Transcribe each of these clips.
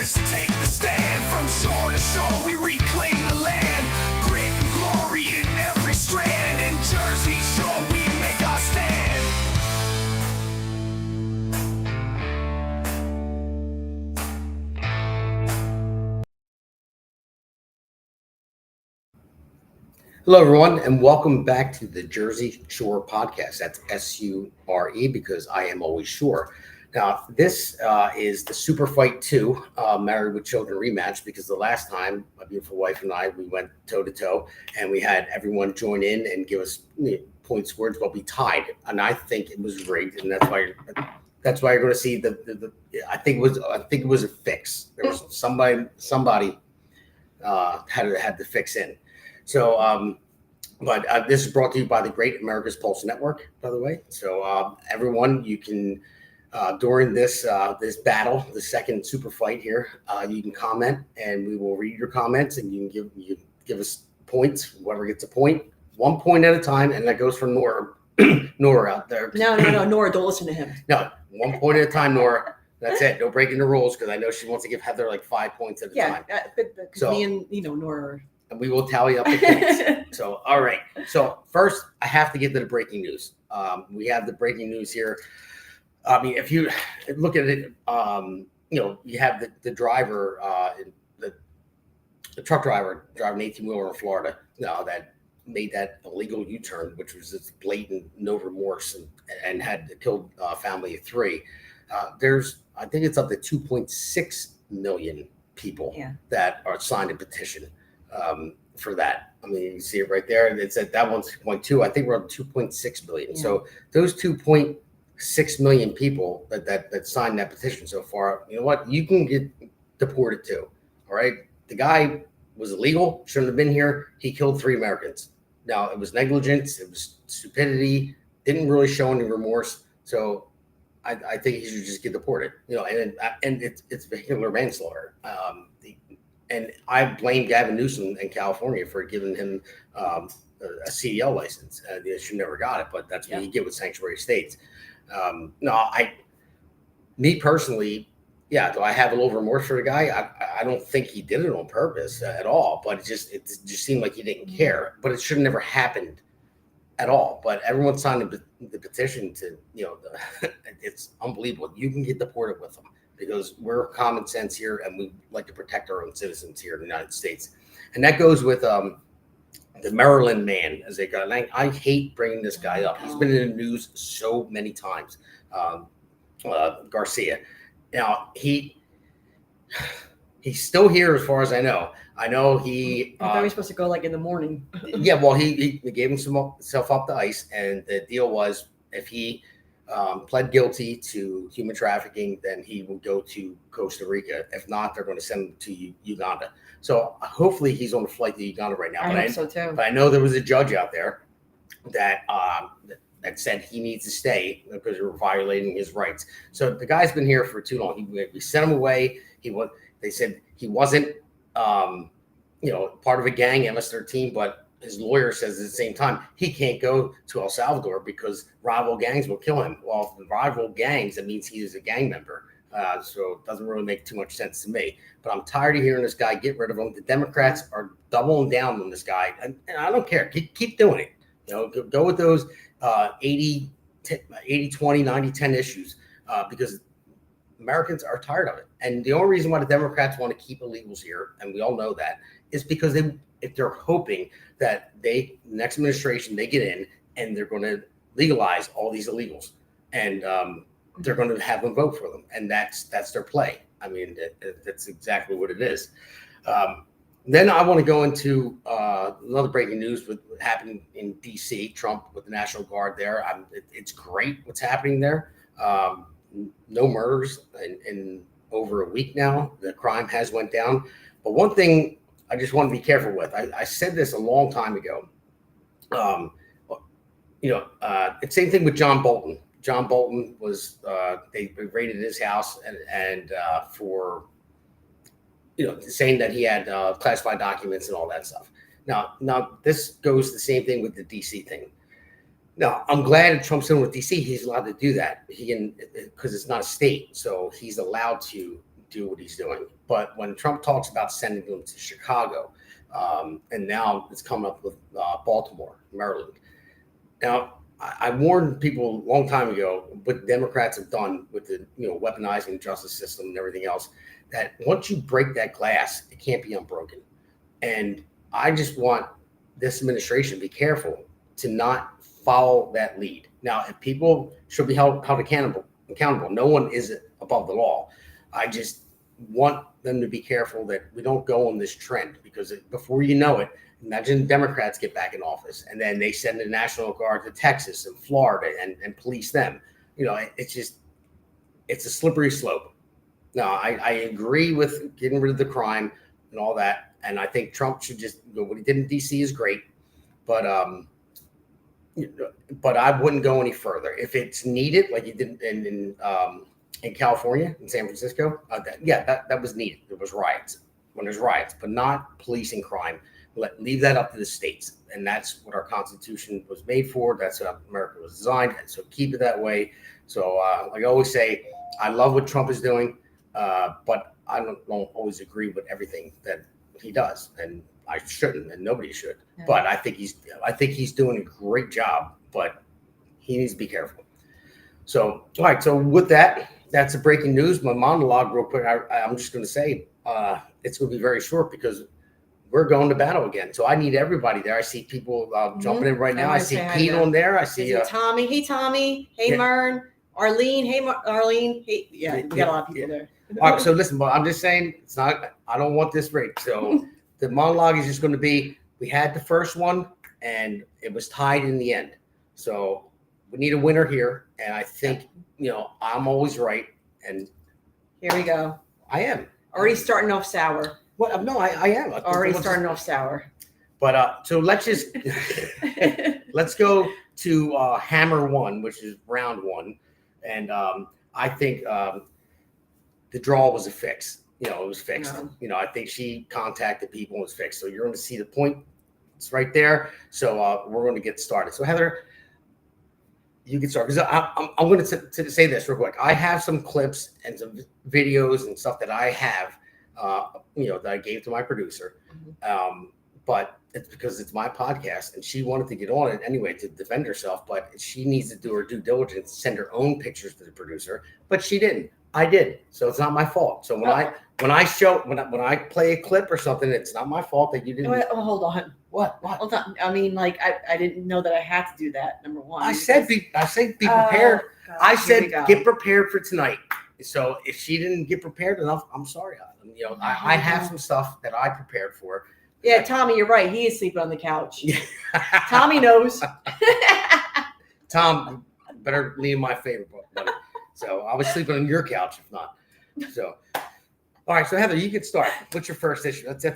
Warriors take the stand. From shore to shore we reclaim the land. Grit and glory in every strand. In Jersey Shore we make our stand. Hello, everyone, and welcome back to the Jersey Shore podcast. That's S-U-R-E because I am always sure. Now, this is the Super Fight 2 Married with Children rematch because the last time my beautiful wife and I, we went toe-to-toe and we had everyone join in and give us point scores, but we tied. And I think it was rigged, and that's why you're going to see the I think it was a fix. There was somebody had the fix in. So, but this is brought to you by the Great America's Pulse Network, by the way. So, everyone, you can during this battle, the second super fight here, you can comment, and we will read your comments, and you can give us points. Whoever gets a point, 1 point at a time, and that goes for Nora. Nora out there. No, Nora, don't listen to him. No, 1 point at a time, Nora. That's it. No breaking the rules because I know she wants to give Heather like 5 points at a time. Yeah, but So- me and Nora. And we will tally up the points. So, all right. So first, I have to get to the breaking news. We have the breaking news here. I mean, if you look at it, you have the driver, the truck driver driving an 18-wheeler in Florida, that made that illegal U-turn, which was just blatant, no remorse, and had killed a family of 3. I think it's up to 2.6 million people that are signed a petition for that. I mean, you can see it right there. It said that one's 2.2. I think we're up 2.6 billion. Yeah. So those 2.6 million people that signed that petition so far, you know what? You can get deported too. All right. The guy was illegal, shouldn't have been here. He killed 3 Americans. Now, it was negligence, it was stupidity, didn't really show any remorse. So I think he should just get deported. And it's vehicular manslaughter. And I blame Gavin Newsom in California for giving him a CDL license. She never got it, but that's what you get with sanctuary states. Me personally, do I have a little remorse for the guy? I don't think he did it on purpose at all, but it just seemed like he didn't care. But it should have never happened at all. But everyone signed the petition to, it's unbelievable. You can get deported with them, because we're common sense here and we like to protect our own citizens here in the United States. And that goes with the Maryland man, as they go. And I hate bringing this guy up. He's been in the news so many times, Garcia. Now, he's still here as far as I know. I know he... I thought he was supposed to go like in the morning. Yeah, well, he gave himself up to ICE, and the deal was if he pled guilty to human trafficking, then he will go to Costa Rica. If not, they're going to send him to Uganda. So hopefully he's on a flight to Uganda right now. I hope so too. But I know there was a judge out there that said he needs to stay because we're violating his rights. So the guy's been here for too long. We sent him away. They said he wasn't, part of a gang, MS-13, but his lawyer says at the same time, he can't go to El Salvador because rival gangs will kill him. Well, if the rival gangs, that means he is a gang member. So it doesn't really make too much sense to me. But I'm tired of hearing this guy. Get rid of him. The Democrats are doubling down on this guy. And I don't care. Keep doing it. Go with those 80-20, 90-10 issues because Americans are tired of it. And the only reason why the Democrats want to keep illegals here, and we all know that, is because if they're hoping that next administration, they get in and they're going to legalize all these illegals, and they're going to have them vote for them, and that's their play. I mean, that's exactly what it is. Then I want to go into another breaking news with what happened in D.C. Trump with the National Guard there. It's great what's happening there. No murders in over a week now. The crime has went down. But one thing I just want to be careful with. I said this a long time ago. It's same thing with John Bolton. John Bolton was they raided his house and for saying that he had classified documents and all that stuff. Now this goes the same thing with the DC thing. Now, I'm glad Trump's in with DC. He's allowed to do that. He can, because it's not a state, so he's allowed to do what he's doing. But when Trump talks about sending them to Chicago, and now it's coming up with Baltimore, Maryland. Now, I warned people a long time ago what Democrats have done with the weaponizing the justice system and everything else, that once you break that glass, it can't be unbroken. And I just want this administration to be careful to not follow that lead. Now, if people should be held accountable, no one is above the law. I just want them to be careful that we don't go on this trend, because before you know it, imagine Democrats get back in office and then they send the National Guard to Texas and Florida and police them. It's a slippery slope. No, I agree with getting rid of the crime and all that. And I think Trump should just, what he did in DC is great, but I wouldn't go any further. If it's needed, like he did in California, in San Francisco, that was needed. There was riots when there's riots, but not policing crime. Leave that up to the states. And that's what our Constitution was made for. That's what America was designed. And so keep it that way. So like I always say, I love what Trump is doing, but I don't always agree with everything that he does. And I shouldn't, and nobody should. Yeah. But I think he's doing a great job, but he needs to be careful. So, all right. So with that, that's the breaking news. My monologue real quick. I'm just going to say it's going to be very short because we're going to battle again. So I need everybody there. I see people jumping in right now. I see Pete on there. I see Tommy. Hey, Tommy. Hey, yeah. Mern. Arlene. Hey, Arlene. Hey, yeah, we got a lot of people there. All right. So listen, but I'm just saying it's not. I don't want this rate. So the monologue is just going to be: we had the first one, and it was tied in the end. So we need a winner here, and I think I'm always right. And here we go. I am already starting off sour. What? No, I am already starting off sour. But so let's go to Hammer 1, which is round 1, and I think the draw was a fix. It was fixed. No. I think she contacted people and it was fixed. So you're going to see the point. It's right there. So we're going to get started. So Heather, you can start, because I'm going to say this real quick. I have some clips and some videos and stuff that I have. That I gave to my producer, but it's because it's my podcast and she wanted to get on it anyway to defend herself, but she needs to do her due diligence, send her own pictures to the producer, but she didn't. I did, so it's not my fault. So when I play a clip or something, it's not my fault that you didn't. Oh, hold on. What? Hold on. I mean, like I didn't know that I had to do that. Number one. I said be prepared. God, I said get prepared for tonight. So if she didn't get prepared enough, I'm sorry. I have some stuff that I prepared for. Yeah, Tommy, you're right. He is sleeping on the couch. Tommy knows. Tom, better leave my favorite book, buddy. So I was sleeping on your couch, if not. So, all right. So Heather, you can start. What's your first issue? Let's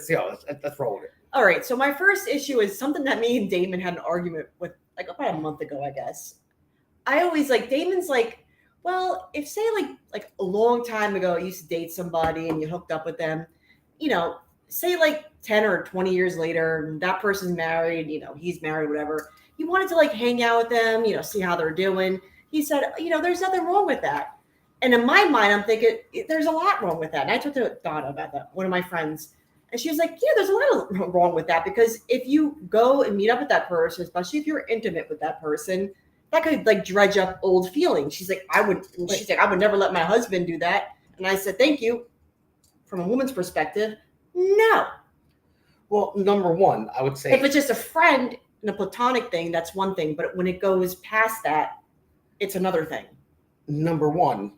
roll with it. All right. So my first issue is something that me and Damon had an argument with like about a month ago, I guess. I always Damon's like, well, if say like a long time ago you used to date somebody and you hooked up with them, say like 10 or 20 years later, and that person's married, he's married, whatever. You wanted to hang out with them, see how they're doing. He said, there's nothing wrong with that. And in my mind, I'm thinking there's a lot wrong with that. And I talked to Donna about that, one of my friends. And she was like, yeah, there's a lot wrong with that, because if you go and meet up with that person, especially if you're intimate with that person, that could dredge up old feelings. She's like, I would never let my husband do that. And I said, thank you. From a woman's perspective, no. Well, number one, I would say if it's just a friend and a platonic thing, that's one thing. But when it goes past that, it's another thing. Number one,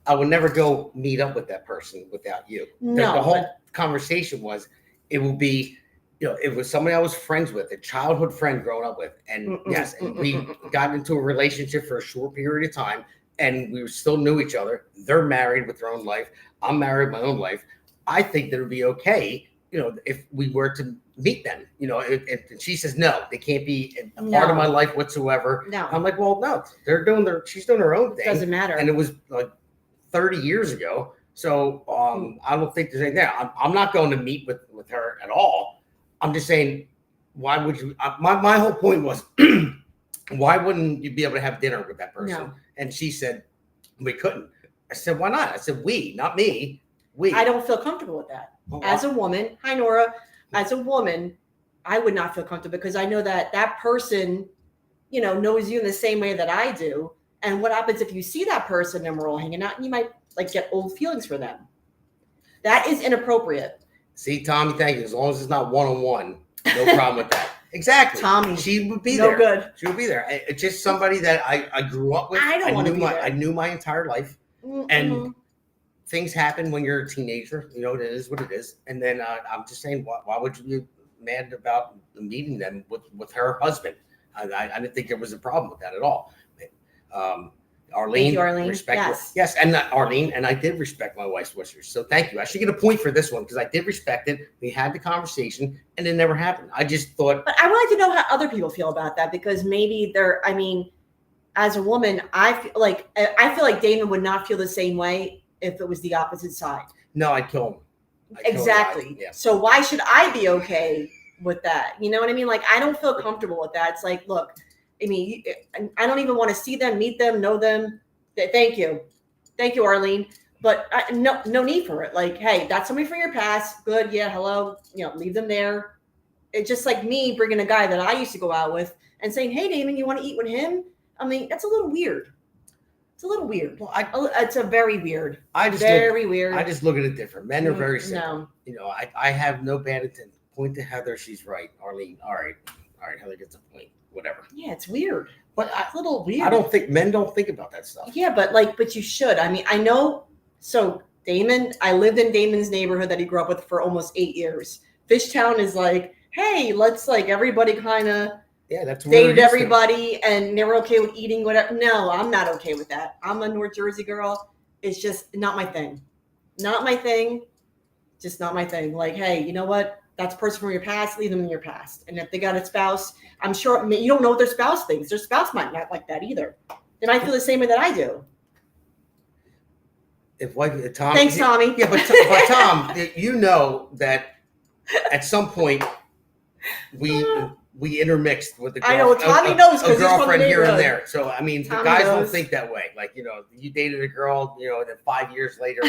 I would never go meet up with that person without you. No. The whole conversation was, it will be, it was somebody I was friends with, a childhood friend growing up with. And yes, and we got into a relationship for a short period of time and we still knew each other. They're married with their own life. I'm married with my own life. I think that it would be okay, if we were to meet them, and she says, no, they can't be a part of my life whatsoever. No. I'm like, well, no, she's doing her own thing. Doesn't matter. And it was like 30 years ago. So I don't think there's anything there. I'm not going to meet with her at all. I'm just saying, why would you? My whole point was, why wouldn't you be able to have dinner with that person? No. And she said, we couldn't. I said, why not? I said, we, not me. Wait. I don't feel comfortable with that. Oh, As a woman, hi Nora, as a woman, I would not feel comfortable because I know that that person, you know, knows you in the same way that I do. And what happens if you see that person and we're all hanging out and you might like get old feelings for them? That is inappropriate. See, Tommy, thank you. As long as it's not one-on-one, no problem with that. Exactly. Tommy, she would be no there. good. She would be there. It's just somebody that I grew up with. I don't want to be there. I knew my entire life. Mm-mm. And things happen when you're a teenager. You know, it is what it is. And then I'm just saying, why would you be mad about meeting them with her husband? I didn't think there was a problem with that at all. Arlene, Thank you, Arlene. respect. Yes, and Arlene, and I did respect my wife's wishes. So thank you. I should get a point for this one because I did respect it. We had the conversation, and it never happened. I just thought. But I would like to know how other people feel about that because maybe they're. I mean, as a woman, I feel like Damon would not feel the same way if it was the opposite side. No, I'd kill him. Exactly. Yeah. So why should I be okay with that? You know what I mean? Like I don't feel comfortable with that. It's like, look, I mean, I don't even want to see them, meet them, know them. Thank you, Arlene. But no need for it. Like, hey, that's somebody from your past. Good, yeah, hello. You know, leave them there. It's just like me bringing a guy that I used to go out with and saying, hey, Damon, you want to eat with him? I mean, that's a little weird. It's a little weird. Well, it's a very weird. Weird. I just look at it different. Men are very simple. No. You know, I have no bad intent. Point to Heather. She's right. Arlene. All right. Heather gets a point. Whatever. Yeah, it's weird. But It's a little weird. I don't think men don't think about that stuff. Yeah, but you should. I mean, I know. So Damon, I lived in Damon's neighborhood that he grew up with for almost 8 years. Fishtown is like, hey, let's like everybody kind of that's dated everybody and they're okay with eating whatever. No, I'm not okay with that. I'm a North Jersey girl. It's just not my thing. Not my thing. Just not my thing. Like, hey, you know what? That's a person from your past. Leave them in your past. And if they got a spouse, I'm sure you don't know what their spouse thinks. Their spouse might not like that either. They might feel the same way that I do. Tom. Thanks, Tommy. Yeah, but Tom, you know that at some point we intermixed with the girl, I know Tommy knows a because he's from the girlfriend here and neighborhood. there. So I mean, Tommy the guys knows. don't think that way. Like, you know, you dated a girl, you know, and then 5 years later,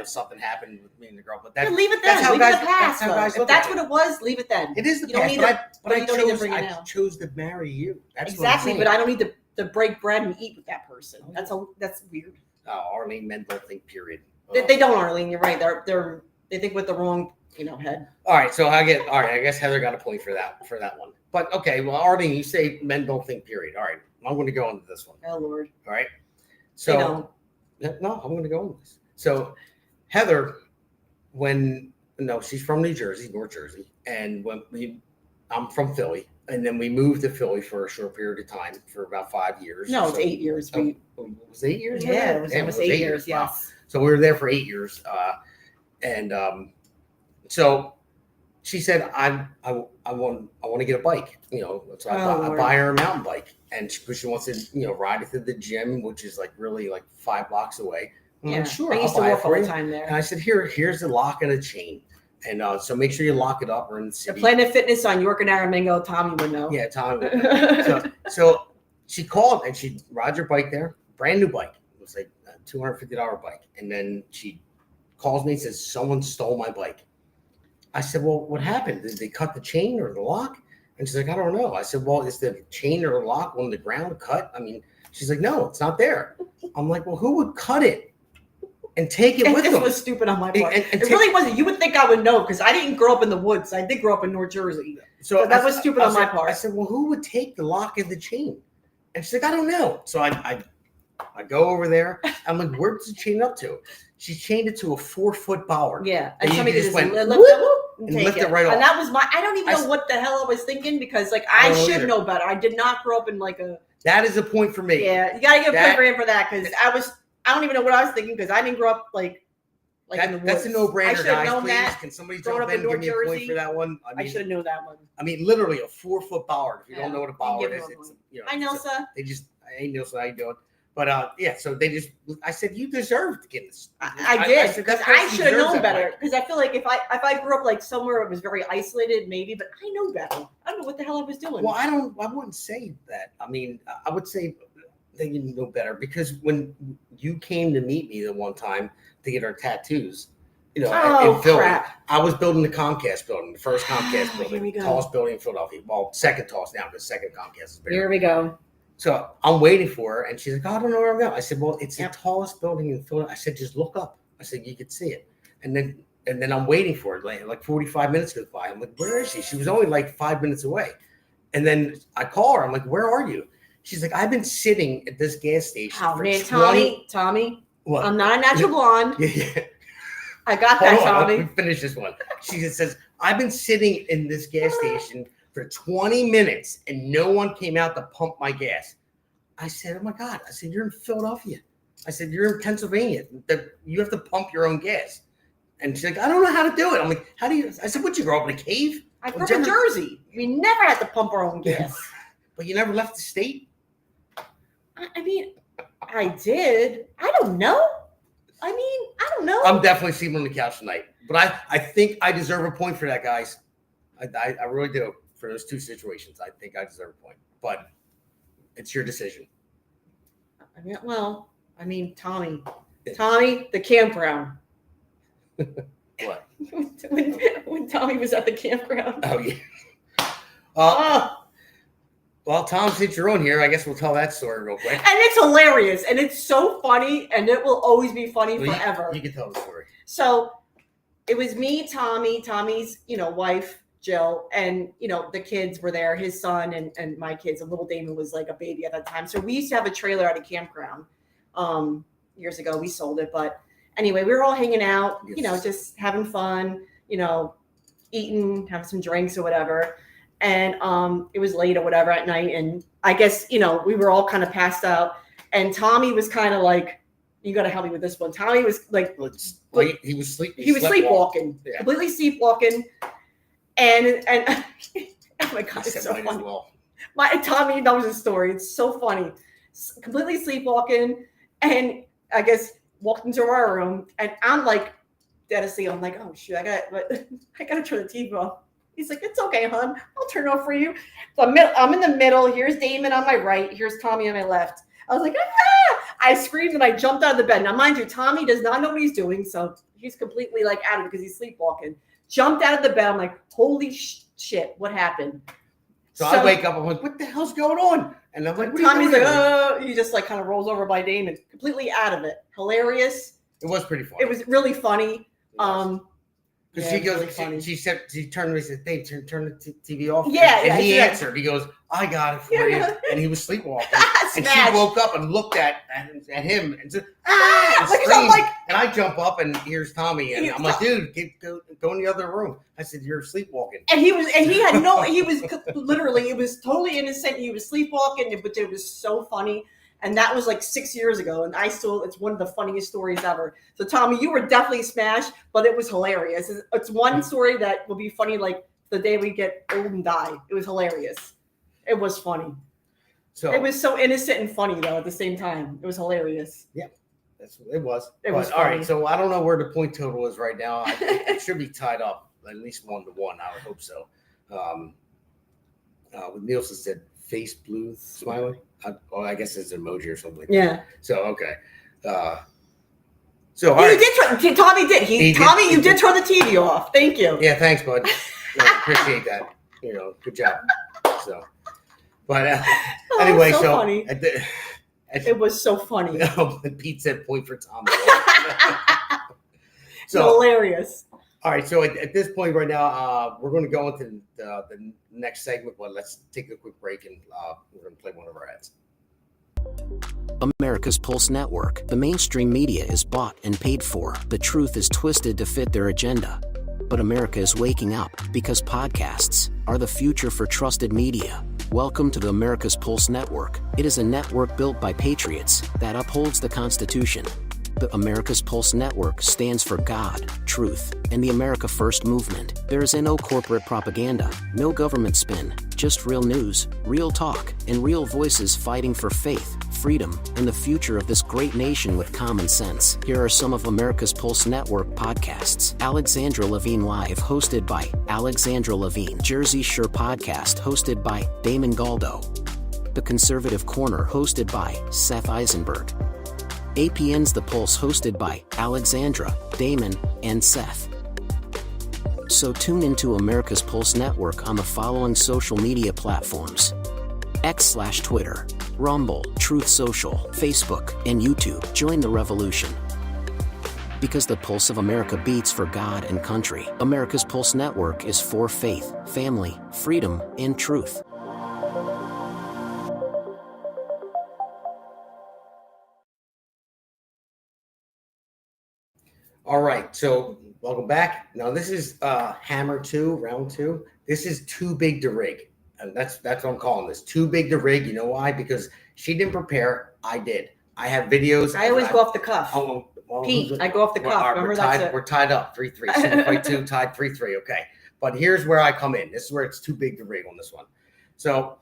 something happened with me and the girl. But Yeah, leave it then. that's how Leave guys. it the past. That's how guys If look that's at what it was, leave it then. it is the You don't past. need But you don't need to bring it now. chose to marry you. That's Exactly, what I'm but I don't need to break bread and eat with that person. That's weird. Arlene, men don't think. Period. They don't, Arlene. You're right. They think with the wrong head. All right, so I guess Heather got a point for that one. But okay, well, Arlene, you say men don't think. Period. All right, I'm going to go into this one. Oh Lord. All right. They So don't. no, I'm going to go into this. So Heather, she's from New Jersey, North Jersey, and I'm from Philly, and then we moved to Philly for a short period of time for about 5 years. No, it's 8 years. It was 8 years. Yeah, it was almost 8 years. Wow. Yes. So we were there for 8 years, so she said, I want to get a bike, so I buy her a mountain bike, and she wants to, ride it to the gym, which is like really like 5 blocks away. I'm like, sure, I used to walk all the time there. And I said, here's the lock and a chain. And so make sure you lock it up or in the The city. Planet Fitness on York and Aramingo, Tommy would know. Yeah, Tommy would know. So she called and she rides her bike there, brand new bike. It was like a $250 bike. And then she calls me and says, someone stole my bike. I said, well, what happened? Did they cut the chain or the lock? And she's like, I don't know. I said, well, is the chain or the lock on the ground cut? I mean, she's like, no, it's not there. I'm like, well, who would cut it and take it with them? This was stupid on my part. And it really wasn't. You would think I would know because I didn't grow up in the woods. I did grow up in North Jersey. So that was stupid on my part. I said, well, who would take the lock and the chain? And she's like, I don't know. So I go over there. I'm like, where's the chain up to? She chained it to a 4-foot bollard. Yeah. And somebody just went, lift it right off. And that was I don't even know what the hell I was thinking because I should know better. I did not grow up in like a. That is a point for me. Yeah. You got to give a point for him for that because I don't even know what I was thinking because I didn't grow up like in the woods. That's a no-brainer, guys. Known please, that. can somebody jump in and give me a point for that one? I should have known that one. I mean, literally a 4-foot bollard. If you don't know what a bollard is, it's Hi, Nelsa. Hey, Nelsa, how you doing? But so I said, you deserve to get this. I did because I should have known better. Because I feel like if I grew up like somewhere it was very isolated, maybe, but I know better. I don't know what the hell I was doing. Well, I wouldn't say that. I mean, I would say that you know better because when you came to meet me the one time to get our tattoos, You know, Oh, in Philly. crap. I was building the Comcast building, the first Comcast Here building, we go. tallest building in Philadelphia. Well, second tallest now because second Comcast is bigger. Here we go. So I'm waiting for her, and she's like, oh, I don't know where I'm going. I said, well, it's Yep. the tallest building in Philadelphia. I said, just look up. I said, you can see it. And then I'm waiting for her. Like 45 minutes goes by. I'm like, where is she? She was only like 5 minutes away. And then I call her. I'm like, where are you? She's like, I've been sitting at this gas station Oh, for man, 20 Tommy, What? I'm not a natural blonde. Yeah. I got Hold that, on, Tommy. let me finish this one. She just says, I've been sitting in this gas station for 20 minutes and no one came out to pump my gas. I said, oh my God. I said, you're in Philadelphia. I said, you're in Pennsylvania. You have to pump your own gas. And she's like, I don't know how to do it. I'm like, how do you? I said, what, you grow up in a cave? I'm from New Jersey. We never had to pump our own gas. But you never left the state? I mean, I did. I don't know. I don't know. I'm definitely sleeping on the couch tonight. But I think I deserve a point for that, guys. I really do. For those two situations, I think I deserve a point. But it's your decision. Tommy, the campground. What? when Tommy was at the campground. Oh, yeah. Well, Tom, since you're on here, I guess we'll tell that story real quick. And it's hilarious. And it's so funny. And it will always be funny forever. You can tell the story. So it was me, Tommy's, wife, Jill, and, the kids were there, his son and my kids. And little Damon was like a baby at that time. So we used to have a trailer at a campground years ago. We sold it. But anyway, we were all hanging out, Yes. just having fun, eating, having some drinks or whatever. And it was late or whatever at night. And I guess, we were all kind of passed out. And Tommy was kind of like, you got to help me with this one. Tommy was like, he was sleeping. He was sleepwalking, Yeah. completely sleepwalking. And oh my God, it's so funny. Well. Tommy knows his story. It's so funny. Completely sleepwalking. And I guess walked into our room. And I'm like, dead asleep. I'm like, oh, shoot, I got to turn the TV off. He's like, it's okay, hon. I'll turn it off for you. So I'm in the middle. Here's Damon on my right. Here's Tommy on my left. I was like, ah! I screamed and I jumped out of the bed. Now, mind you, Tommy does not know what he's doing. So he's completely like out of it because he's sleepwalking. Jumped out of the bed. I'm like, holy shit, what happened? So I wake up. I'm like, what the hell's going on? And I'm like, Tommy's like, oh, he just like kind of rolls over by Damon. Completely out of it. Hilarious. It was pretty funny. It was really funny. Because she goes, she said, she turned to me and said, Dave, turn the TV off. Yeah, and he yeah. answered. He goes, I got it for you. And he was sleepwalking. And she Smash. woke up and looked at him and said, Ah! and Like, screamed. I'm like, And I jump up and here's Tommy. And He- I'm like, dude, go in the other room. I said, you're sleepwalking. and he was literally, it was totally innocent. He was sleepwalking, but it was so funny. And that was like 6 years ago. And it's one of the funniest stories ever. So Tommy, you were definitely smashed, but it was hilarious. It's one story that will be funny like the day we get old and die. It was hilarious. It was funny. So It was so innocent and funny though at the same time. It was hilarious. that's what it was. It was all right. funny. So I don't know where the point total is right now. It should be tied up at least 1-1. I would hope so. What Nielsen said, face blue smiley. I guess it's an emoji or something like that. Yeah. So okay. All You right. did Tommy did. Tommy, did. you did turn the TV off. Thank you. Yeah, thanks, bud. Appreciate that. Good job. So, but anyway, so so funny. It was so funny. Pete said point for Tom. Hilarious. All right, so at this point right now, we're going to go into the next segment, but let's take a quick break and we're going to play one of our ads. America's Pulse Network. The mainstream media is bought and paid for. The truth is twisted to fit their agenda. But America is waking up because podcasts are the future for trusted media. Welcome to the America's Pulse Network. It is a network built by patriots that upholds the Constitution. The America's Pulse Network stands for God, truth, and the America First movement. There is no corporate propaganda, no government spin, just real news, real talk, and real voices fighting for faith, freedom, and the future of this great nation with common sense. Here are some of America's Pulse Network podcasts. Alexandra Levine Live, hosted by Alexandra Levine. Jersey Shore Podcast, hosted by Damon Galdo. The Conservative Corner, hosted by Seth Eisenberg. APN's The Pulse, hosted by Alexandra, Damon, and Seth. So tune into America's Pulse Network on the following social media platforms: X/Twitter, Rumble, Truth Social, Facebook, and YouTube. Join the revolution. Because the pulse of America beats for God and country. America's Pulse Network is for faith, family, freedom, and truth. All right, so welcome back. Now this is Hammer 2, round 2. This is too big to rig. And that's what I'm calling this. Too big to rig. You know why? Because she didn't prepare. I did. I have videos. I always go off the cuff. Well, Pete, I go off the cuff. Remember we're tied up 3-3. Super fight 2, tied 3-3. Okay. But here's where I come in. This is where it's too big to rig on this one. So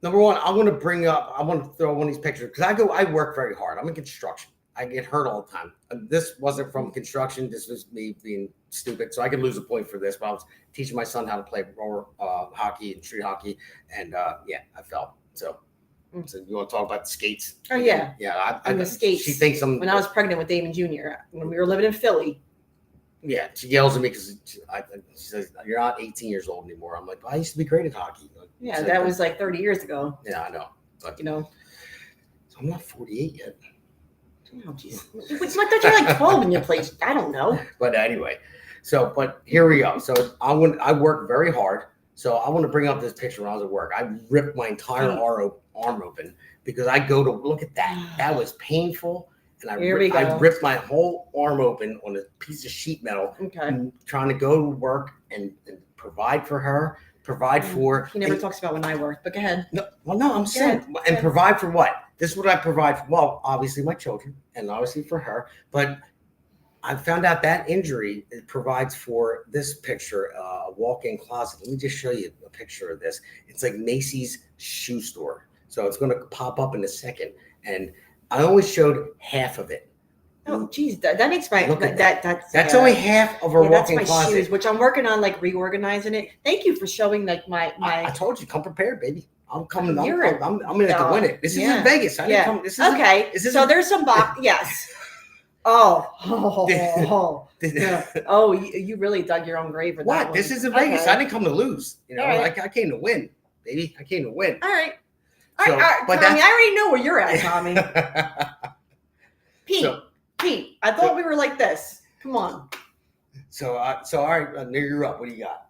number one, I want to throw one of these pictures because I work very hard. I'm in construction. I get hurt all the time. This wasn't from construction. This was me being stupid. So I could lose a point for this. But I was teaching my son how to play roller hockey and street hockey. And I fell. So you want to talk about the skates? Oh, yeah. Yeah. The skates. She thinks when I was pregnant with Damon Jr., when we were living in Philly. Yeah. She yells at me because she says, "You're not 18 years old anymore." I'm like, "I used to be great at hockey." Yeah, that was like 30 years ago. Yeah, I know. But, So I'm not 48 yet. Oh, jeez. It's like that you're like 12 in your place. I don't know. But anyway, but here we go. So I work very hard. So I want to bring up this picture when I was at work. I ripped my entire arm open because I go to look at that. That was painful. And I ripped my whole arm open on a piece of sheet metal. Okay. And trying to go to work and provide for her, provide for. He never talks about when I work, but go ahead. No, I'm saying. And provide for what? This is what I provide for. Well, obviously my children and obviously for her. But I found out that injury it provides for this picture, a walk-in closet. Let me just show you a picture of this. It's like Macy's shoe store. So it's going to pop up in a second. And I only showed half of it. Oh, geez, that makes my that's only half of a walk-in closet. Shoes, which I'm working on, like reorganizing it. Thank you for showing like my. I told you, come prepared, baby. I'm coming. I'm in it to win it. This is in Vegas. I didn't come. This is okay. So there's some box. Yes. Oh, you really dug your own grave with that one. This is in Vegas. I didn't come to lose. I came to win, baby. I came to win. All right. All right. But Tommy, I already know where you're at, Tommy. Pete, I thought we were like this. Come on. So all right, there you're up. What do you got?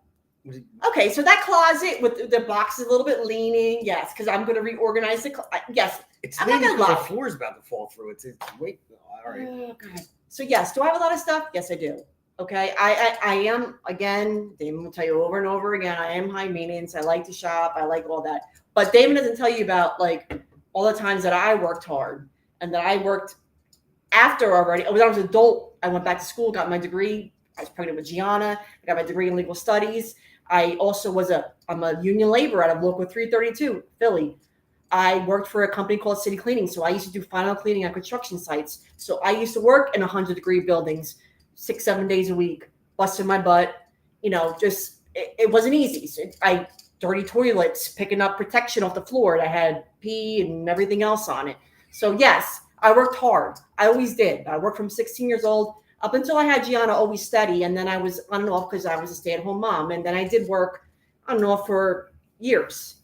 Okay, so that closet with the box is a little bit leaning. Yes, because I'm going to reorganize the yes. It's leaning because the floor is about to fall through. It's wait. All right. Oh, God. So yes, do I have a lot of stuff? Yes, I do. Okay, I am, again, Damon will tell you over and over again, I am high maintenance. I like to shop. I like all that. But Damon doesn't tell you about like all the times that I worked hard and that I worked after already. When I was an adult, I went back to school, got my degree. I was pregnant with Gianna. I got my degree in legal studies. I also I'm a union laborer out of Local 332, Philly. I worked for a company called City Cleaning. So I used to do final cleaning on construction sites. So I used to work in 100-degree buildings 6-7 days a week, busting my butt. It wasn't easy. So dirty toilets, picking up protection off the floor that had pee and everything else on it. So yes, I worked hard. I always did. I worked from 16 years old up until I had Gianna, always steady. And then I was on and off because I was a stay-at-home mom. And then I did work on and off for years,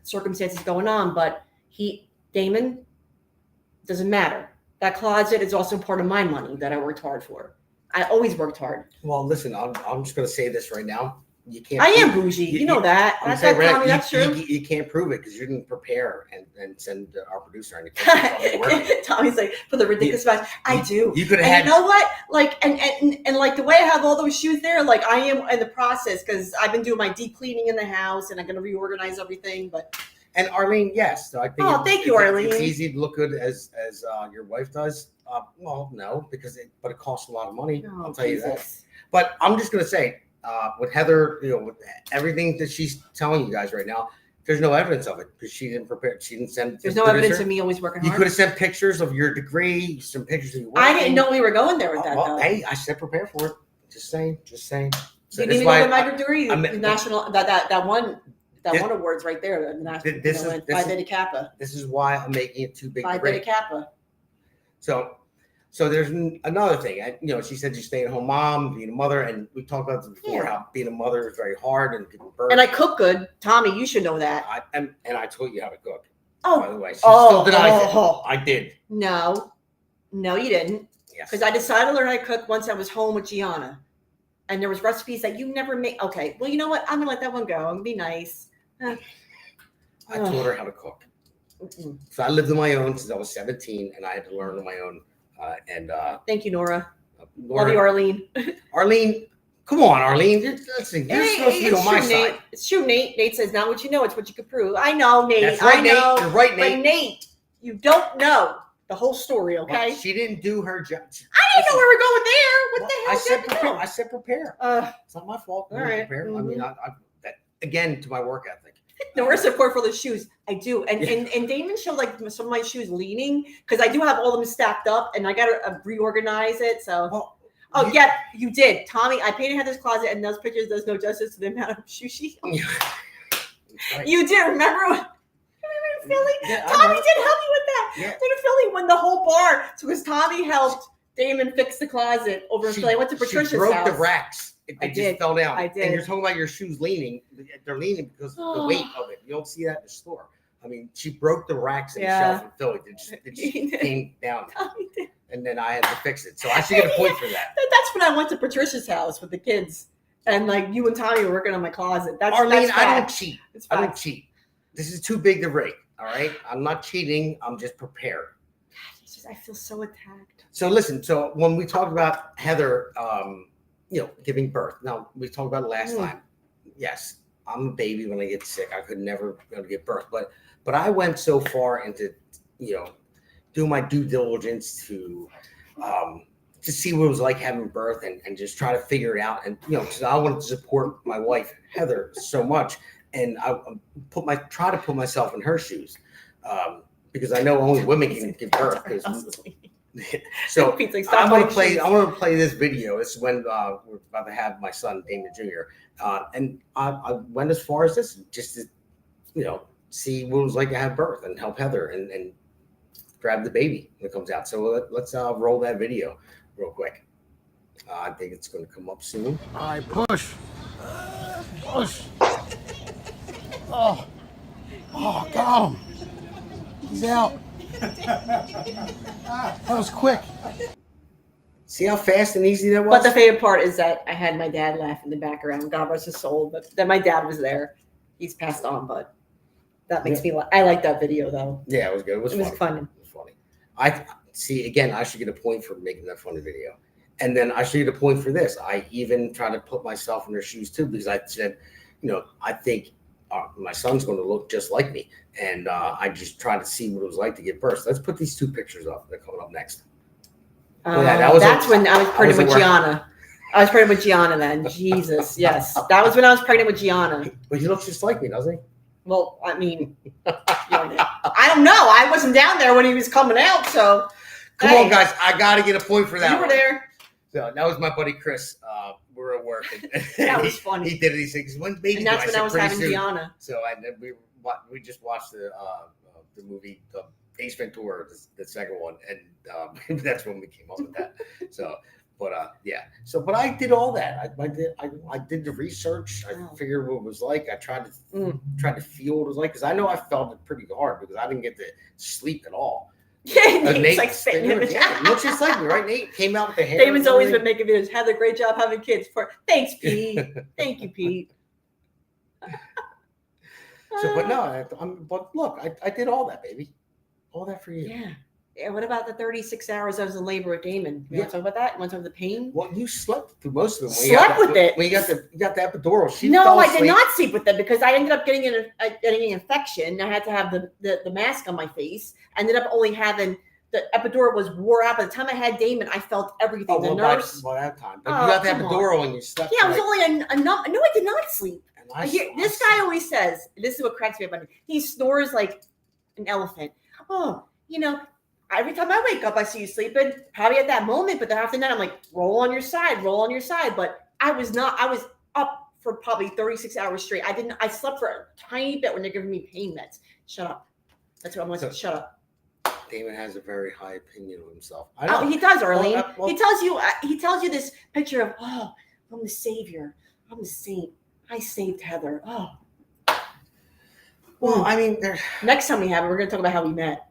circumstances going on. But Damon, doesn't matter. That closet is also part of my money that I worked hard for. I always worked hard. Well, listen, I'm just going to say this right now. You can't. I am bougie. You know that. That's true. You can't prove it because you didn't prepare and send our producer anything. Tommy's like, for the ridiculous match. I do. You could have. You know what? Like, and like the way I have all those shoes there, like I am in the process because I've been doing my deep cleaning in the house and I'm going to reorganize everything. And Arlene, yes. So I think. Oh, thank you, Arlene. It's easy to look good as your wife does. Well, no, but it costs a lot of money. I'll tell you that. But I'm just going to say. With Heather, with everything that she's telling you guys right now, there's no evidence of it because she didn't prepare. She didn't send. There's no evidence of me always working hard. You could have sent pictures of your degree, some pictures of your work. I didn't know we were going there with that. Well, though. Hey, I said prepare for it. Just saying. So you didn't even know my degree, the national that one awards right there. The national Phi Beta Kappa. This is why I'm making it too big. Phi Beta Kappa. So there's another thing. She said you stay at home mom, being a mother, and we talked about this before. Yeah. How being a mother is very hard and giving birth. And I cook good, Tommy. You should know that. And I taught you how to cook. Oh, by the way, she still denies it. I did. No, you didn't. Yes. Because I decided to learn how to cook once I was home with Gianna, and there was recipes that you never made. Okay, well, you know what? I'm gonna let that one go. I'm gonna be nice. I taught her how to cook. Mm-mm. So I lived on my own since I was 17, and I had to learn on my own. Thank you, Nora. Nora. Love you, Arlene. Arlene, come on, Arlene. Listen, you're supposed to be on my true, side. Nate. It's true, Nate. Nate says, not what you know, it's what you can prove. I know, Nate. That's right, I know. Nate. You're right, Nate. But Nate, you don't know the whole story, okay? Well, she didn't do her job. I didn't know we were going there. What the hell? I said prepare. It's not my fault. All right. Prepare. I mean, that, again, to my work ethic. Nora support for the shoes. I do. And Damon showed like some of my shoes leaning because I do have all of them stacked up and I got to reorganize it. So, yeah, you did. Tommy, I painted Heather's closet and those pictures does no justice to the amount of shoes she owns. Right. You did. Remember in Philly? Yeah, Tommy did help you with that. Yeah. In Philly when the whole bar. So because Tommy helped Damon fix the closet over in Philly. I went to Patricia's she broke house. the racks. They just fell down. I did. And you're talking about your shoes leaning. They're leaning because of the weight of it. You don't see that in the store. I mean, she broke the racks in the shelf in Philly. It just came down. Tommy did. And then I had to fix it. So I should get a point for that. That's when I went to Patricia's house with the kids. And like you and Tommy were working on my closet. Arlene, that's I don't cheat. It's I don't cheat. This is too big to break. All right. I'm not cheating. I'm just prepared. I feel so attacked. So listen, so when we talked about Heather, giving birth. Now we talked about it last time. Yes, I'm a baby when I get sick. I could never be able to give birth, but I went so far into, do my due diligence to see what it was like having birth and just try to figure it out. And because I wanted to support my wife Heather so much, and I try to put myself in her shoes because I know only women can give birth. So I want to play this video. This is when we're about to have my son Damon Jr. And I went as far as this, just to see what it was like to have birth and help Heather and grab the baby when it comes out. So let's roll that video real quick. I think it's going to come up soon. All right, push. Oh, got him. He's out. That was quick. See how fast and easy that was? But the favorite part is that I had my dad laugh in the background. God rest his soul. But then my dad was there. He's passed on, but that makes me laugh. I like that video though. Yeah, it was good. It was fun. Fun. It was funny. I see. Again, I should get a point for making that funny video, and then I should get a point for this. I even try to put myself in their shoes too, because I said, I think my son's going to look just like me, and I just tried to see what it was like to give birth. So let's put these two pictures up. They're coming up next. That's when I was pregnant with Gianna. I was pregnant with Gianna then. Jesus, yes. That was when I was pregnant with Gianna. But he looks just like me, doesn't he? Well, I mean, I don't know. I wasn't down there when he was coming out, so. Come on, guys. I got to get a point for that. You were there. So that was my buddy Chris. We're at work. That was funny. He did it. He said, "When's baby?" And that's when I was having Gianna. So we just watched the movie Ace Ventura, the second one, and that's when we came up with that. So, but but I did all that. I did the research. I figured what it was like. I tried to feel what it was like, because I know I felt it pretty hard because I didn't get to sleep at all. Yeah, Nate's like spitting in the chat. Looks just like me, right? Nate came out with the hair. Damon's always been making videos. Had a great job having kids. Thanks, Pete. Thank you, Pete. So, but no, but look, I did all that, baby. All that for you. Yeah. Yeah. What about the 36 hours I was in labor with Damon? You want to talk about that? You want to talk about the pain? Well, you slept through most of them. Slept with it. When you got the epidural. No, I did not sleep with it because I ended up getting an infection. I had to have the mask on my face. I ended up only having the epidural was wore out. By the time I had Damon, I felt everything. The nurse. By that time. But you got the epidural and you slept. Yeah, it was only a no, I did not sleep. This guy always says, this is what cracks me up. He snores like an elephant. Oh, every time I wake up, I see you sleeping, probably at that moment, but then after that, I'm like, roll on your side. But I was up for probably 36 hours straight. I slept for a tiny bit when they're giving me pain meds. Shut up. That's what I'm going to say. Shut up. Damon has a very high opinion of himself. I know. Oh, he does, Arlene. Well, He tells you this picture of, oh, I'm the savior. I'm the saint. I saved Heather. Oh. well, I mean, Next time we have it, we're going to talk about how we met.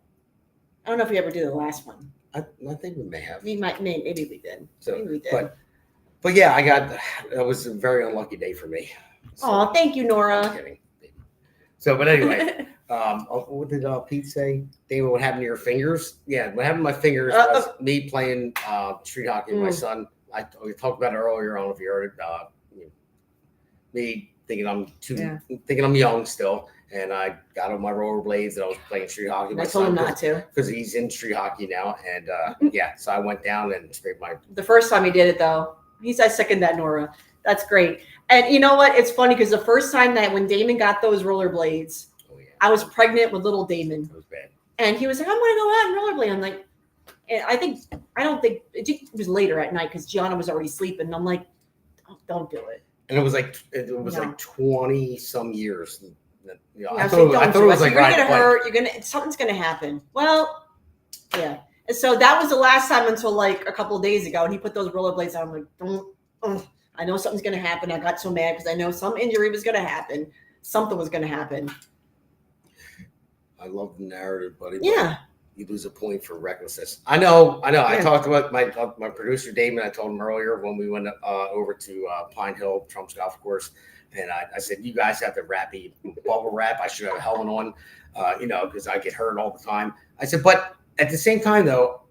I don't know if we ever did the last one. I think we may have. Maybe we did. So, Maybe we did. but yeah, that was a very unlucky day for me. So, Oh, thank you, I'm Nora. kidding. So, but anyway, what did Pete say? David, what happened to your fingers? Yeah, what happened to my fingers was me playing street hockey with my son. We talked about it earlier. I don't know if you heard it. Me thinking I'm young still, and I got on my rollerblades and I was playing street hockey. I told him not to because he's in street hockey now, and so I went down and scraped my. The first time he did it, though, I second that, Nora. That's great. And you know what? It's funny because the first time that when Damon got those rollerblades, I was pregnant with little Damon. It was bad. And he was like, I'm going to go out and rollerblade. I'm like, and I don't think it was later at night because Gianna was already sleeping. And I'm like, don't do it. And it was like 20 some years. I thought it was like, you're going to hurt. Something's going to happen. Well, yeah. And so that was the last time until like a couple of days ago. And he put those rollerblades on. I'm like, I know something's going to happen. I got so mad because I know some injury was going to happen. Something was going to happen. I love the narrative, buddy. Yeah. You lose a point for recklessness. I know. Yeah. I talked about my producer, Damon. I told him earlier when we went over to Pine Hill, Trump's golf course. And I said, you guys have to wrap me bubble wrap. I should have a helmet on, because I get hurt all the time. I said, but at the same time, though,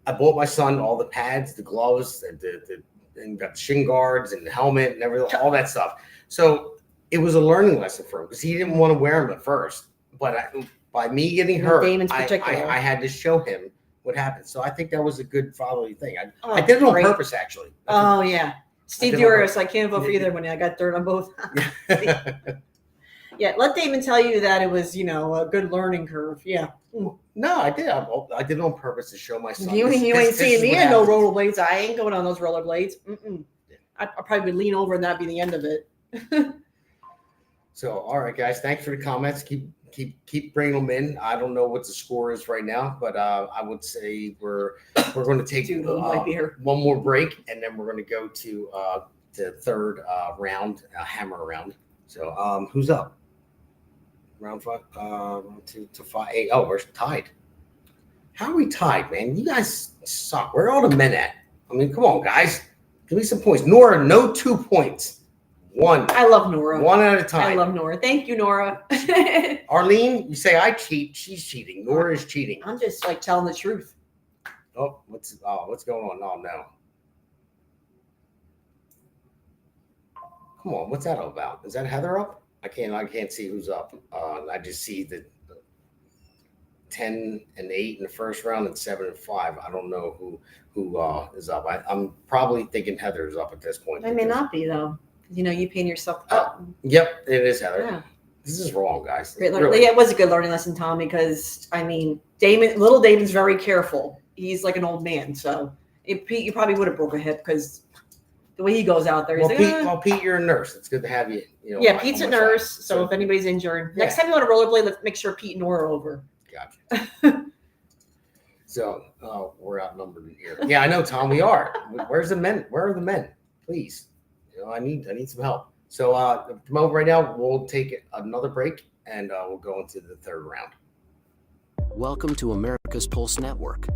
I bought my son all the pads, the gloves, and got the shin guards and the helmet and everything, all that stuff. So it was a learning lesson for him because he didn't want to wear them at first. But by me getting hurt, I had to show him what happened. So I think that was a good fatherly thing. I did it on purpose, actually. Oh, yeah. Steve Durius, I can't vote for either when I got dirt on both. Yeah, let Damon tell you that it was, a good learning curve. Yeah. No, I did. I did it on purpose to show my son. You ain't seeing me in no rollerblades. I ain't going on those rollerblades. I'll probably lean over and that'd be the end of it. So, all right, guys. Thanks for the comments. Keep bringing them in. I don't know what the score is right now, but I would say we're going to take one more break, and then we're going to go to the third round, hammer round. So, who's up? Round 5, 2 to 5, 8. Oh, we're tied. How are we tied, man? You guys suck. Where are all the men at? I mean, come on, guys. Give me some points. Nora, no 2 points. 1. I love Nora. 1 at a time. I love Nora. Thank you, Nora. Arlene, you say I cheat. She's cheating. Nora is cheating. I'm just telling the truth. Oh, what's going on? Oh, no. Come on, what's that all about? Is that Heather up? I can't see who's up. I just see the 10 and 8 in the first round and 7 and 5. I don't know who is up. I'm probably thinking Heather's up at this point. I may not be though. You paint yourself up. Yep, it is Heather. Yeah. This is wrong, guys. Really. Yeah, it was a good learning lesson, Tommy, because little Damon's very careful. He's like an old man, so Pete, you probably would have broke a hip because the way he goes out there. Pete, you're a nurse. It's good to have you. Pete's a nurse, so if anybody's injured, next time you want to rollerblade, let's make sure Pete and Nora are over. Gotcha. So we're outnumbered in here. Yeah, I know, Tom. We are. Where's the men? Where are the men? Please. I need some help. So at the moment right now, we'll take another break and we'll go into the third round. Welcome to America's Pulse Network.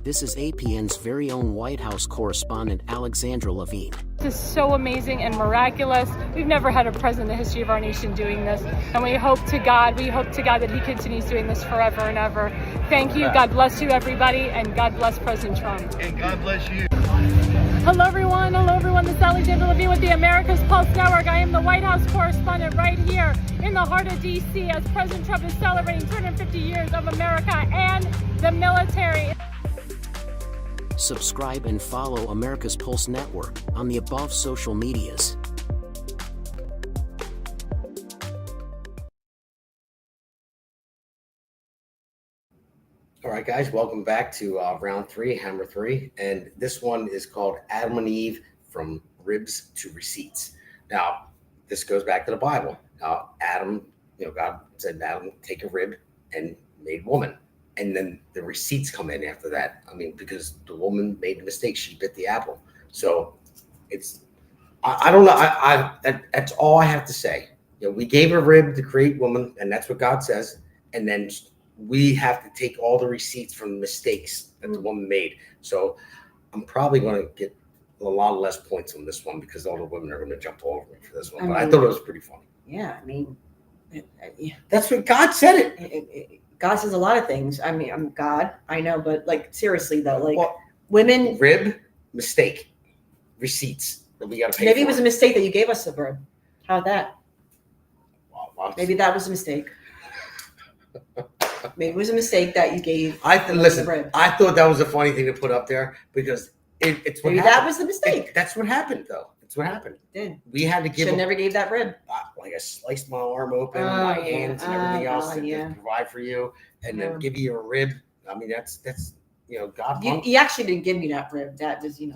This is APN's very own White House correspondent, Alexandra Levine. This is so amazing and miraculous. We've never had a president in the history of our nation doing this. And we hope to God that he continues doing this forever and ever. Thank you. God bless you, everybody. And God bless President Trump. And God bless you. Hello, everyone. This is Alexandra Levine with the America's Pulse Network. I am the White House correspondent right here in the heart of D.C. as President Trump is celebrating 250 years of America and the military. Subscribe and follow America's Pulse Network on the above social medias. All right, guys, welcome back to round 3, hammer 3. And this one is called Adam and Eve, from ribs to receipts. Now, this goes back to the Bible. Now, Adam, God said, Adam, take a rib and made woman. and then the receipts come in after that. I mean, because the woman made a mistake, she bit the apple. So it's I don't know. That's all I have to say. We gave a rib to create woman, and that's what God says. And then we have to take all the receipts from the mistakes that the woman made. So I'm probably going to get a lot less points on this one because all the women are going to jump all over me for this one. But I thought it was pretty funny. Yeah, I mean, That's what God said it. God says a lot of things. I mean, I'm God, I know, but like seriously though, like Well, women. Rib, mistake, receipts that we got to pay Maybe for. it was a mistake that you gave us the rib. How'd that? Wow. Maybe that was a mistake. Maybe it was a mistake that you gave. Listen, the rib. I thought that was a funny thing to put up there because it's what Maybe happened. that was the mistake. That's what happened, though. That's what happened. Did We had to give. should never gave that rib. Like I sliced my arm open, Oh, my yeah. hands, and everything else to Yeah. provide for you, and then give you a rib. I mean, that's God. You actually didn't give me that rib. That was, Yeah.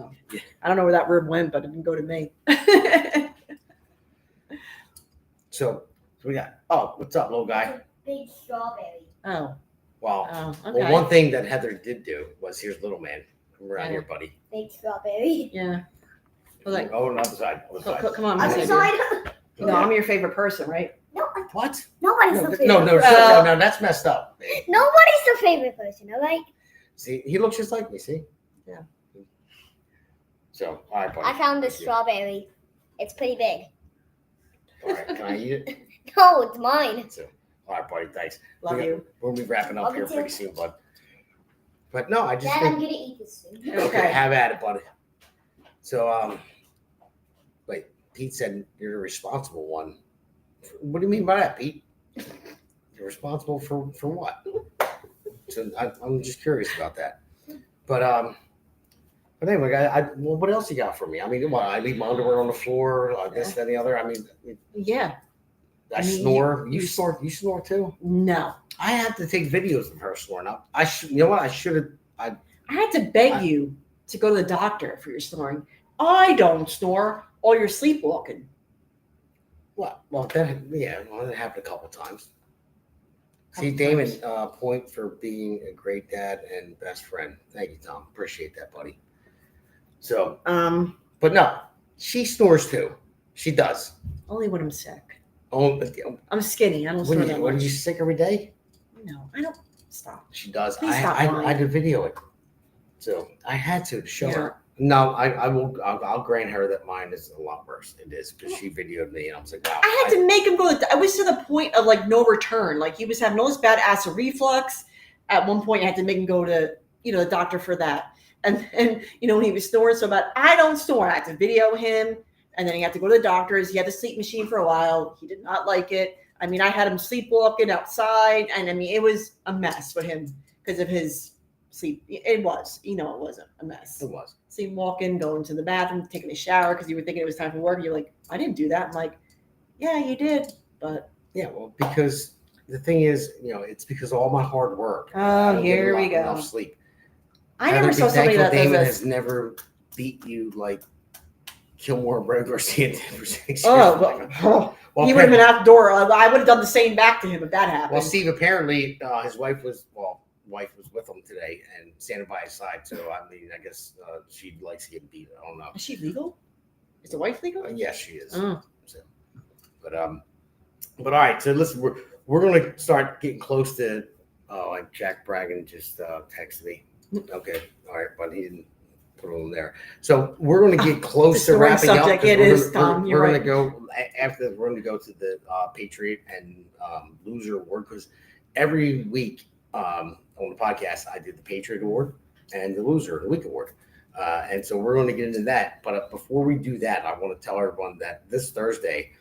I don't know where that rib went, but it didn't go to me. So we got. Oh, what's up, little guy? Big strawberry. Oh, Wow. okay. Well, one thing that Heather did do was here's little man. Come around here, buddy. Big strawberry. Yeah. I was like, Oh, on the other side. Other side. come on, Other Miss side. No, I'm your favorite person, right? No, What? nobody's No, the favorite. no, Well- that's messed up. Nobody's the favorite person. All right. See, he looks just like me. See? Yeah. So, all right, buddy. I found this Thank you. strawberry. It's pretty big. All right, can I eat it? No, it's mine. So, all right, buddy. Thanks. Love you. We'll be wrapping up Love here you too. pretty soon, bud. But no, I just Dad, I'm think. gonna eat this soon. Okay, have at it, buddy. So, wait, Pete said you're the responsible one. What do you mean by that, Pete? You're responsible for what? So I'm just curious about that. But anyway, well, what else you got for me? I mean, what, I leave my underwear on the floor, this, that, and the other. I mean, Yeah. I I mean, snore. you- You snore. You snore too. No. I have to take videos of her snoring up. I should. You know what? I should have. I had to beg you to go to the doctor for your snoring. I don't snore. Or you're sleepwalking. What? Well, that happened a couple times. See, Couple Damon, times. point for being a great dad and best friend. Thank you, Tom. Appreciate that, buddy. So, but no, she snores too. She does. Only when I'm sick. Oh, I'm skinny. I don't snore that when much. you sick every day? No, I don't. Stop. She does. Please stop I lying. did video it, so I had to show Yeah. her. No, I will. I'll grant her that mine is a lot worse. It is because she videoed me, and I was like, wow. I had to make him go. I was to the point of like no return. Like he was having all this bad acid reflux. At one point, I had to make him go to the doctor for that. And when he was snoring so bad, I don't snore. I had to video him, and then he had to go to the doctor's. He had the sleep machine for a while. He did not like it. I mean, I had him sleepwalking outside, and I mean, it was a mess with him because of his sleep. It was, it wasn't a mess. It was. Sleepwalking, going to the bathroom, taking a shower because you were thinking it was time for work. You're like, I didn't do that. I'm like, yeah, you did, but Yeah, well, because the thing is, it's because of all my hard work. Oh, I don't get here we go. enough sleep. I never Heather, saw be somebody thankful that does Damon this. has never beat you like Kilmore and Brad Garcia did for 6 years. Oh, Well, he would have been outdoor. I would have done the same back to him if that happened. Well, Steve, apparently his wife was with him today and standing by his side. So I mean, I guess she likes getting beat. I don't know. Is she legal? Is the wife legal? Yes, she is. Oh. So, but all right. So listen, we're gonna start getting close to. Oh, like Jack Bragan just texted me. Okay, all right, but he didn't put it on there. So we're gonna get close to snoring wrapping up. subject, 'cause it we're is, gonna- Tom, We're, you're we're right. gonna go after. We're gonna go to the Patriot and Loser Award because every week on the podcast I did the Patriot Award and the Loser of the Week Award. And so we're going to get into that. But before we do that, I want to tell everyone that this Thursday,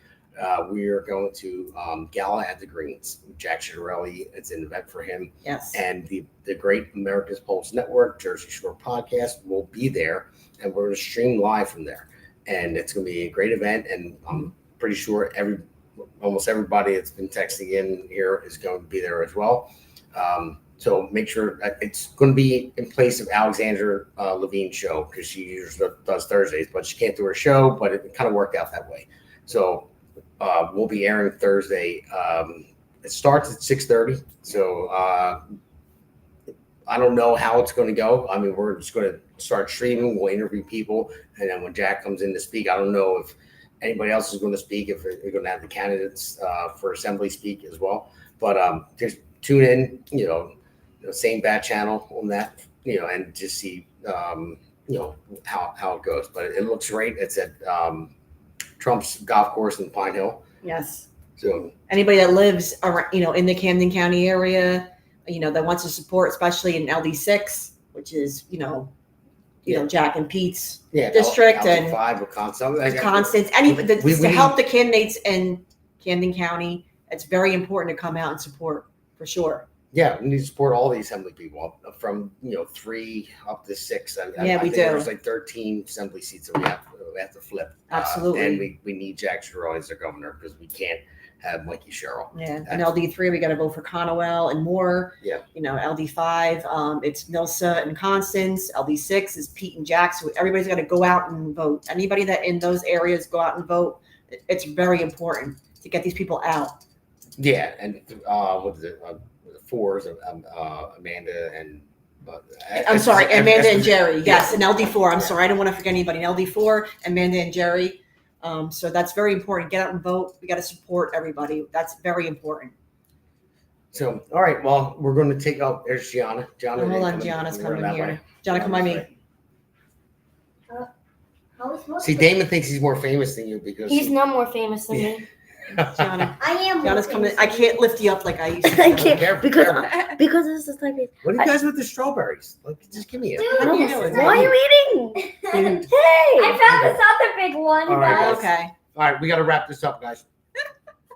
we are going to Gala at the Greens. Jack Chiarelli, it's an event for him. Yes. And the Great America's Pulse Network, Jersey Shore Podcast will be there. And we're going to stream live from there. And it's going to be a great event. And I'm pretty sure almost everybody that's been texting in here is going to be there as well. So make sure that it's going to be in place of Alexandra Levine's show because she usually does Thursdays, but she can't do her show, but it kind of worked out that way. So we'll be airing Thursday. It starts at 6:30. So I don't know how it's going to go. I mean, we're just going to start streaming. We'll interview people, and then when Jack comes in to speak, I don't know if anybody else is going to speak. If we're going to have the candidates for assembly speak as well. But just tune in. Same bat channel on that. And just see how it goes. But it looks great. It's at Trump's golf course in Pine Hill. Yes. So Anybody that lives around, in the Camden County area, that wants to support, especially in LD6, which is, Jack and Pete's district and LG5 or Constance. to help the candidates in Camden County, it's very important to come out and support for sure. Yeah, we need to support all the assembly people from 3 up to 6. I we think do. There's like 13 assembly seats that we have to flip. Absolutely. And we need Jack Sherrill as our governor because we can't have Mikey Sherrill. Yeah, and LD3, we got to vote for Conowell and Moore. Yeah. LD5, it's Milsa and Constance. LD6 is Pete and Jack. So everybody's got to go out and vote. Anybody that in those areas go out and vote. It's very important to get these people out. Yeah, and what is it? The 4s, Amanda and. I'm sorry, Amanda and Jerry. Yes, and LD4. I'm sorry, I don't want to forget anybody. In LD4, Amanda and Jerry. So that's very important. Get out and vote. We got to support everybody. That's very important. So, all right. Well, we're going to take out. There's Gianna. Hold on, Gianna's coming here. Gianna, come by me. See, Damon thinks he's more famous than you because He's not more famous than me. Gianna, I am. Gianna's coming. I can't lift you up like I used to. I can't Careful, because careful. because this is like. What are you guys with the strawberries? Like, just give me it. What are you doing? Why are you eating? Dude. Hey! I found this other big one, All right, guys. Okay. All right, we got to wrap this up, guys.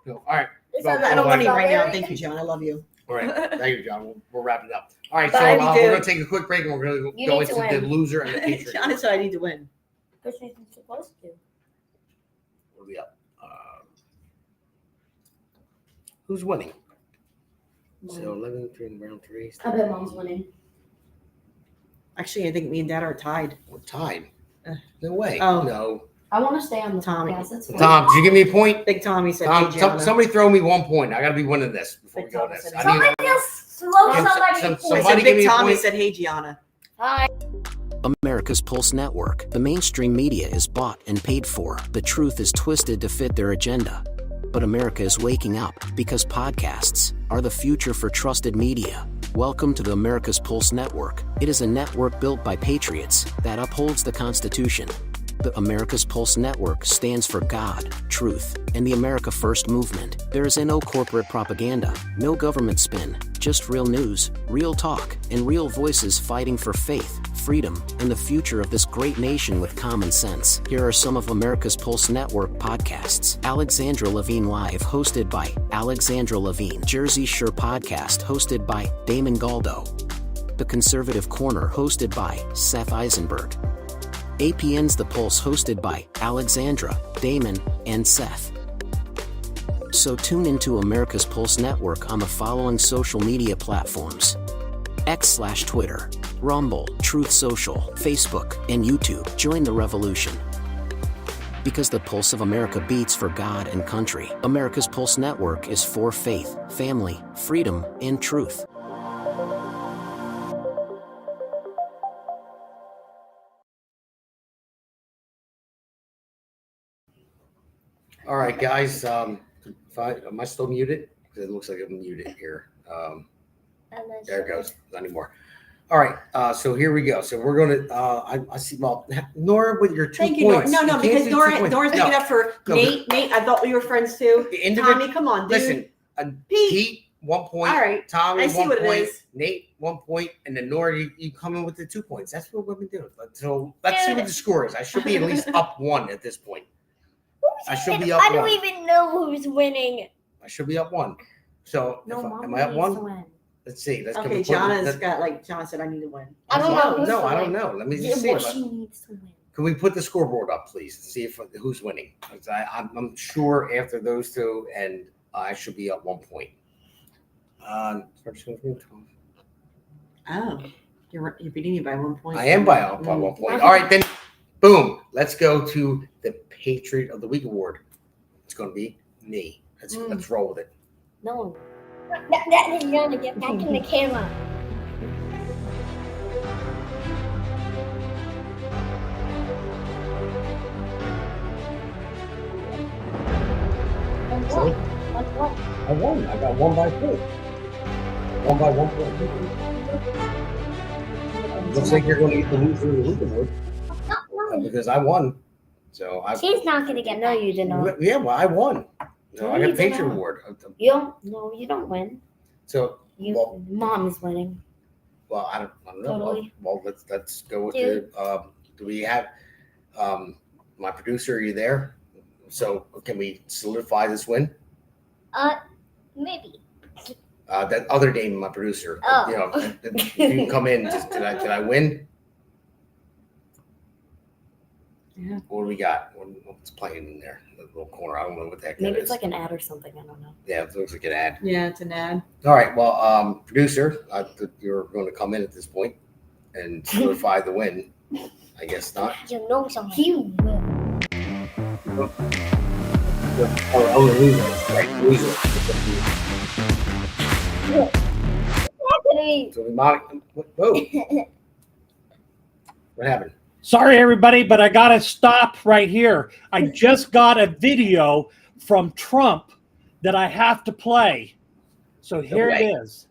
All right. I don't want any right now. Thank you, John. I love you. All right. Thank you, John. We'll wrap it up. All right. Bye, So we we're do. going to take a quick break and we're going to You go need into to the win. loser and the Patriots. Gianna said I need to win. Because she's supposed to. What are we up? Who's winning? So 11, 3 in round 3. I bet Mom's winning. Actually, I think me and Dad are tied. We're tied. No way. Oh. No. I want to stay on the Tommy. podcast. That's fine. Tom, did you give me a point? Big Tommy said, Tom, hey, Gianna. somebody throw me 1 point. I got to be winning this before we Big go Tom this. said I Somebody need, just slow Can somebody. some- I somebody said, give Big me a Tommy point. said, hey, Gianna. Hi. America's Pulse Network. The mainstream media is bought and paid for. The truth is twisted to fit their agenda. But America is waking up because podcasts are the future for trusted media. Welcome to the America's Pulse Network. It is a network built by patriots that upholds the Constitution. The America's Pulse Network stands for God, truth, and the America First movement. There is no corporate propaganda, no government spin, just real news, real talk, and real voices fighting for faith, freedom, and the future of this great nation with common sense. Here are some of America's Pulse Network podcasts. Alexandra Levine Live, hosted by Alexandra Levine. Jersey Shore Podcast, hosted by Damon Galdo. The Conservative Corner, hosted by Seth Eisenberg. APN's The Pulse, hosted by Alexandra, Damon, and Seth. So tune into America's Pulse Network on the following social media platforms: X/Twitter, Rumble, Truth Social, Facebook, and YouTube. Join the revolution. Because the pulse of America beats for God and country. America's Pulse Network is for faith, family, freedom, and truth. All right, guys. Am I still muted? Because it looks like I'm muted here. There it goes. Not anymore. All right. So here we go. So we're going to. I see. Well, Nora, with your 2 Thank you, Nora. points. No, You can't because do 2 points. Nora's No. making up for No, Nate. Nate, I thought we were friends too. The individual. Tommy, come on, dude. Listen, Pete, 1 point. All right. Tommy, I see 1 what it point. is. Nate, 1 point. And then Nora, you come in with the 2 points. That's what we've been doing. So let's see what the score is. I should be at least up 1 at this point. I should be up I 1. don't even know who's winning. I should be up 1. So am I up 1? Let's see. Let's Okay, Gianna's got John said I need to win. I don't know who's No, I winning. don't know. Let me Yeah, just see. well, she needs to win. Can we put the scoreboard up, please? See if who's winning. I'm sure after those 2, and I should be up 1 point. Oh, you're beating me by 1 point. I am by 1 point. All right, then, boom. Let's go to the Patriot of the Week award. It's going to be me. Let's roll with it. No. That is gonna get back in the camera. I won. I got 1 by 4. 1 by 1 point. Looks like you're going to get the loser of the week award because I won. So She's not gonna get. No, you did not. Yeah, well, I won. So No, I you got a did Patriot not. award. You don't. No, you don't win. So well, Mom is winning. well, I don't know. Totally. Well, let's go with the. Do we have my producer? Are you there? So can we solidify this win? Maybe. That other Damon, my producer. Oh. You know, if you can come in. Did I win? Yeah. What do we got? What's playing in there? The little corner. I don't know what the heck Maybe that it's is. like an ad or something. I don't know. Yeah, it looks like an ad. Yeah, it's an ad. All right. Well, producer, you're going to come in at this point and solidify the win. I guess not. You know something. He will. Oh, loser. Right, loser. So we whoa. What happened? Sorry, everybody, but I got to stop right here. I just got a video from Trump that I have to play. So here it is.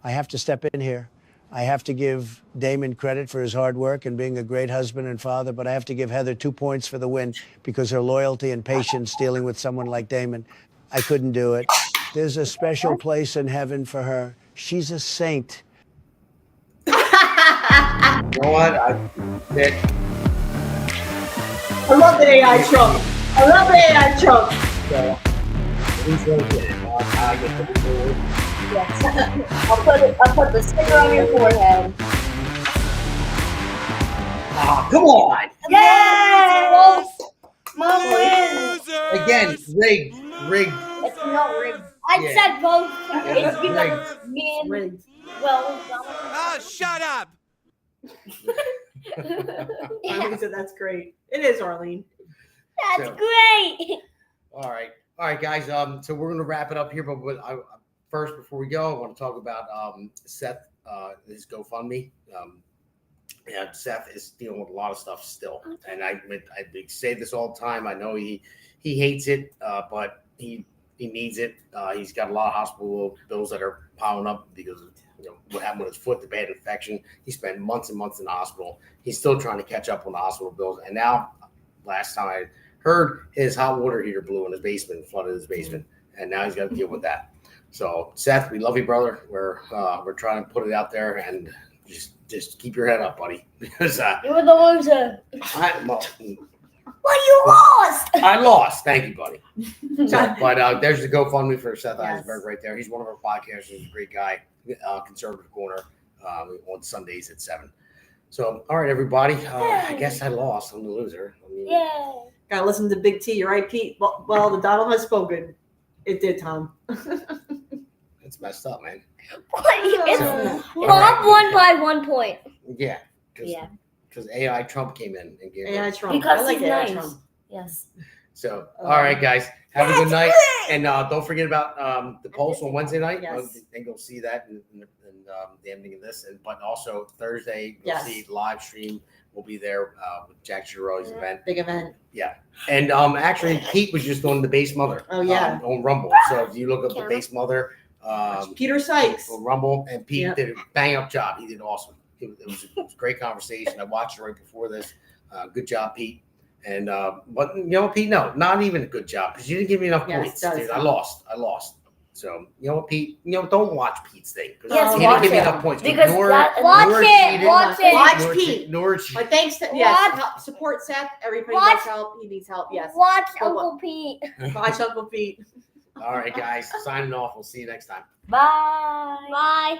I have to step in here. I have to give Damon credit for his hard work and being a great husband and father, but I have to give Heather 2 points for the win because her loyalty and patience dealing with someone like Damon. I couldn't do it. There's a special place in heaven for her. She's a saint. You know what? I love the AI Trump. I love the AI Trump. So, who's going to get it? I get the award. Yes. I'll put the sticker on your forehead. Ah, come on! Yes! Mom wins. Again, rigged. It's not rigged. I Yeah. said both. Yeah, It's because rigged. me and Rigged. well. Shut up! Arlene said that's great. It is, Arlene. That's So- great. All right, guys. So we're going to wrap it up here, but first, before we go, I want to talk about Seth, his GoFundMe. Yeah, Seth is dealing with a lot of stuff still, and I say this all the time. I know he hates it, but he needs it. He's got a lot of hospital bills that are piling up because of what happened with his foot, the bad infection. He spent months and months in the hospital. He's still trying to catch up on the hospital bills, and now last time I heard, his hot water heater blew in his basement, flooded his basement, and now he's got to deal with that. So Seth, we love you, brother. We're trying to put it out there, and just keep your head up, buddy, because You were the loser. Well, you lost. I lost. Thank you, buddy. So, but there's the GoFundMe for Seth Eisenberg right there. He's one of our podcasters. He's a great guy. Conservative Corner on Sundays at 7. So, all right, everybody. I guess I lost. I'm the loser. Yay. Gotta listen to Big T. You're right, Pete. Well, the Donald has spoken. It did, Tom. It's messed up, man. Mom won by 1 point. Yeah. Yeah. Because AI Trump came in and gave AI us. Trump. Because I like he's AI nice. Trump. Yes. So, all right, guys. Have a good night. And don't forget about the Pulse on Wednesday night. Yes. I think you'll see that in the ending of this. But also Thursday, you'll Yes. see live stream. We'll be there with Jack Giroir's event. Big event. And actually, Pete was just on the Base Mother. Oh, yeah. On Rumble. So if you look up the Base Mother, Peter Sykes. on Rumble, and Pete Yep. did a bang up job. He did awesome. It was a great conversation. I watched it right before this. Good job, Pete. And but Pete, no, not even a good job because you didn't give me enough Yes, points, that's dude. I fine. lost. So Pete, don't watch Pete's thing because Yes, he didn't watch give me it. enough points. Because Nor- that- nor watch it, cheated. watch it. Watch Nor Pete. che- Nor cheated. But thanks to Watch- help, support Seth. Everybody Watch- needs help. He needs help. Yes. Watch But Uncle Pete. Watch Uncle Pete. All right, guys. Signing off. We'll see you next time. Bye. Bye.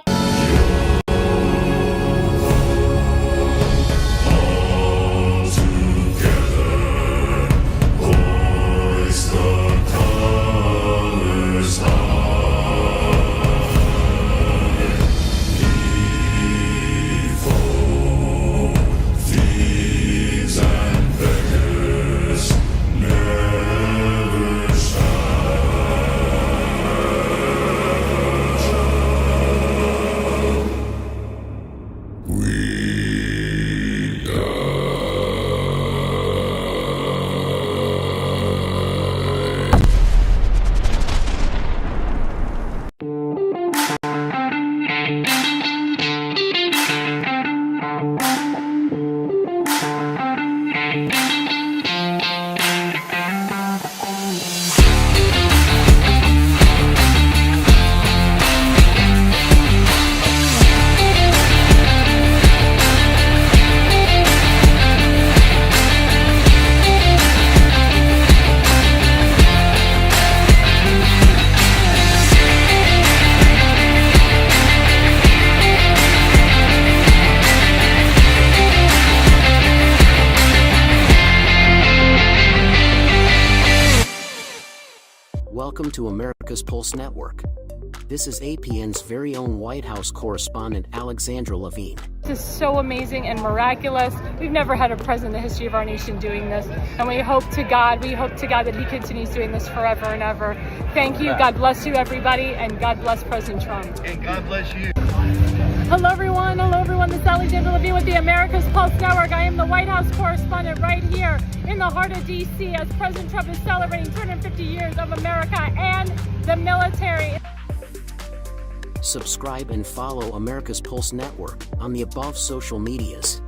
Welcome to America's Pulse Network. This is APN's very own White House correspondent, Alexandra Levine. This is so amazing and miraculous. We've never had a president in the history of our nation doing this. And we hope to God that he continues doing this forever and ever. Thank you. God bless you, everybody. And God bless President Trump. And God bless you. Hello, everyone. Hello, everyone. This is Alexandra Levine with the America's Pulse Network. I am the White House correspondent right here in the heart of D.C. as President Trump is celebrating 250 years of America and the military. Subscribe and follow America's Pulse Network on the above social medias.